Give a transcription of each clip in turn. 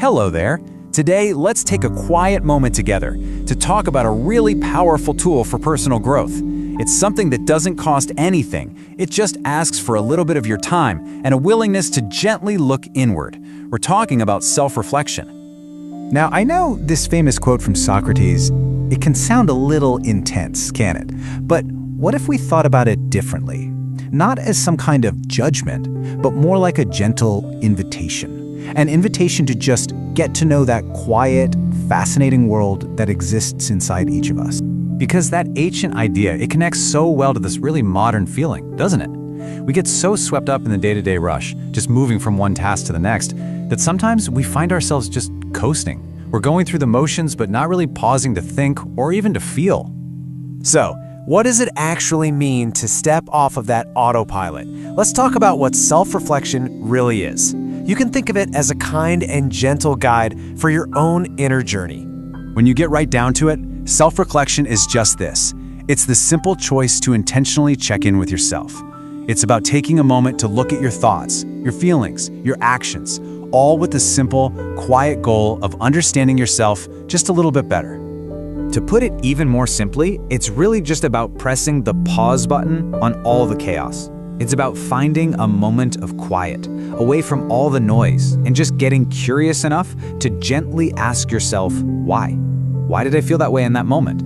Hello there. Today, let's take a quiet moment together to talk about a really powerful tool for personal growth. It's something that doesn't cost anything. It just asks for a little bit of your time and a willingness to gently look inward. We're talking about self-reflection. Now, I know this famous quote from Socrates, it can sound a little intense, can it? But what if we thought about it differently? Not as some kind of judgment, but more like a gentle invitation. An invitation to just get to know that quiet, fascinating world that exists inside each of us. Because that ancient idea, it connects so well to this really modern feeling, doesn't it? We get so swept up in the day-to-day rush, just moving from one task to the next, that sometimes we find ourselves just coasting. We're going through the motions, but not really pausing to think or even to feel. So, what does it actually mean to step off of that autopilot? Let's talk about what self-reflection really is. You can think of it as a kind and gentle guide for your own inner journey. When you get right down to it, self-reflection is just this. It's the simple choice to intentionally check in with yourself. It's about taking a moment to look at your thoughts, your feelings, your actions, all with the simple, quiet goal of understanding yourself just a little bit better. To put it even more simply, it's really just about pressing the pause button on all the chaos. It's about finding a moment of quiet, away from all the noise, and just getting curious enough to gently ask yourself, why? Why did I feel that way in that moment?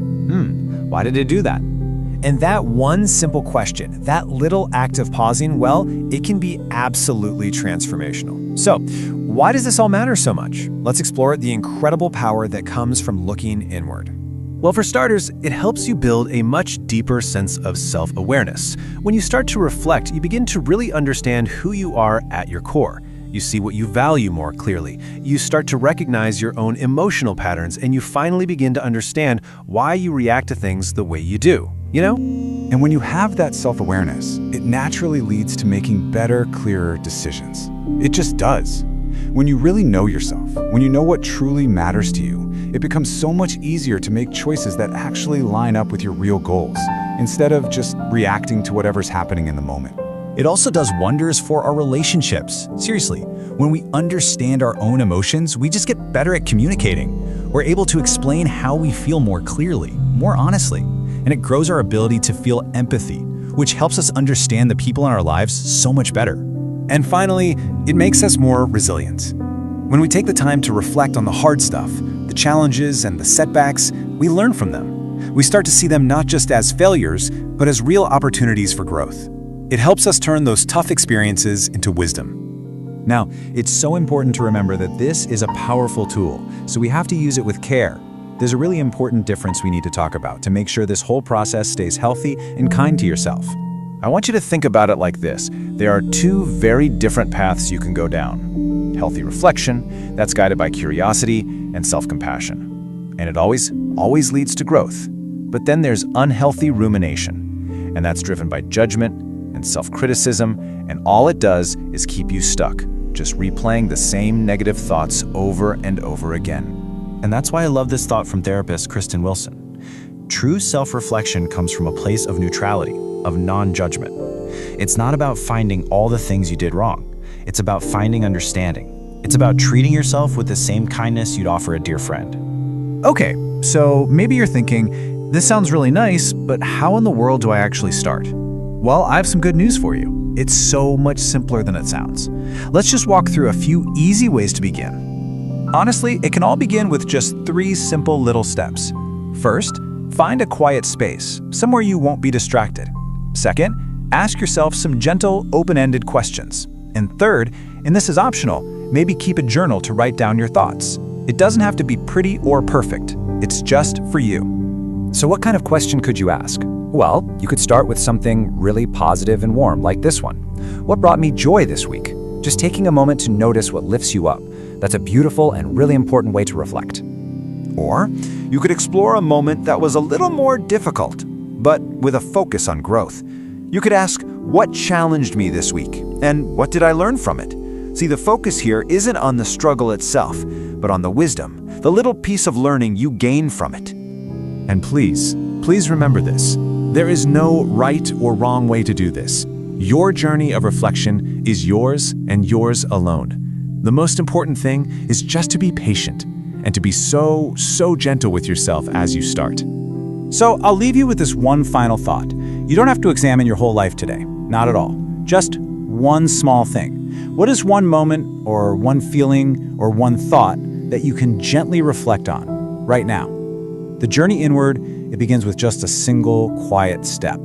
Why did I do that? And that one simple question, that little act of pausing, well, it can be absolutely transformational. So, why does this all matter so much? Let's explore the incredible power that comes from looking inward. Well, for starters, it helps you build a much deeper sense of self-awareness. When you start to reflect, you begin to really understand who you are at your core. You see what you value more clearly. You start to recognize your own emotional patterns, and you finally begin to understand why you react to things the way you do. You know? And when you have that self-awareness, it naturally leads to making better, clearer decisions. It just does. When you really know yourself, when you know what truly matters to you, it becomes so much easier to make choices that actually line up with your real goals, instead of just reacting to whatever's happening in the moment. It also does wonders for our relationships. Seriously, when we understand our own emotions, we just get better at communicating. We're able to explain how we feel more clearly, more honestly, and it grows our ability to feel empathy, which helps us understand the people in our lives so much better. And finally, it makes us more resilient. When we take the time to reflect on the hard stuff, the challenges and the setbacks, we learn from them. We start to see them not just as failures, but as real opportunities for growth. It helps us turn those tough experiences into wisdom. Now, it's so important to remember that this is a powerful tool, so we have to use it with care. There's a really important difference we need to talk about to make sure this whole process stays healthy and kind to yourself. I want you to think about it like this. There are two very different paths you can go down. Healthy reflection, that's guided by curiosity and self-compassion. And it always leads to growth. But then there's unhealthy rumination, and that's driven by judgment and self-criticism, and all it does is keep you stuck, just replaying the same negative thoughts over and over again. And that's why I love this thought from therapist Kristen Wilson. True self-reflection comes from a place of neutrality, of non-judgment. It's not about finding all the things you did wrong. It's about finding understanding. It's about treating yourself with the same kindness you'd offer a dear friend. Okay, so maybe you're thinking, this sounds really nice, but how in the world do I actually start? Well, I have some good news for you. It's so much simpler than it sounds. Let's just walk through a few easy ways to begin. Honestly, it can all begin with just 3 simple little steps. First, find a quiet space, somewhere you won't be distracted. Second, ask yourself some gentle, open-ended questions. And third, and this is optional, maybe keep a journal to write down your thoughts. It doesn't have to be pretty or perfect. It's just for you. So what kind of question could you ask? Well, you could start with something really positive and warm, like this one. What brought me joy this week? Just taking a moment to notice what lifts you up. That's a beautiful and really important way to reflect. Or you could explore a moment that was a little more difficult, but with a focus on growth. You could ask, what challenged me this week? And what did I learn from it? See, the focus here isn't on the struggle itself, but on the wisdom, the little piece of learning you gain from it. And please remember this. There is no right or wrong way to do this. Your journey of reflection is yours and yours alone. The most important thing is just to be patient and to be so gentle with yourself as you start. So I'll leave you with this one final thought. You don't have to examine your whole life today. Not at all. Just one small thing. What is one moment or one feeling or one thought that you can gently reflect on right now? The journey inward, it begins with just a single quiet step.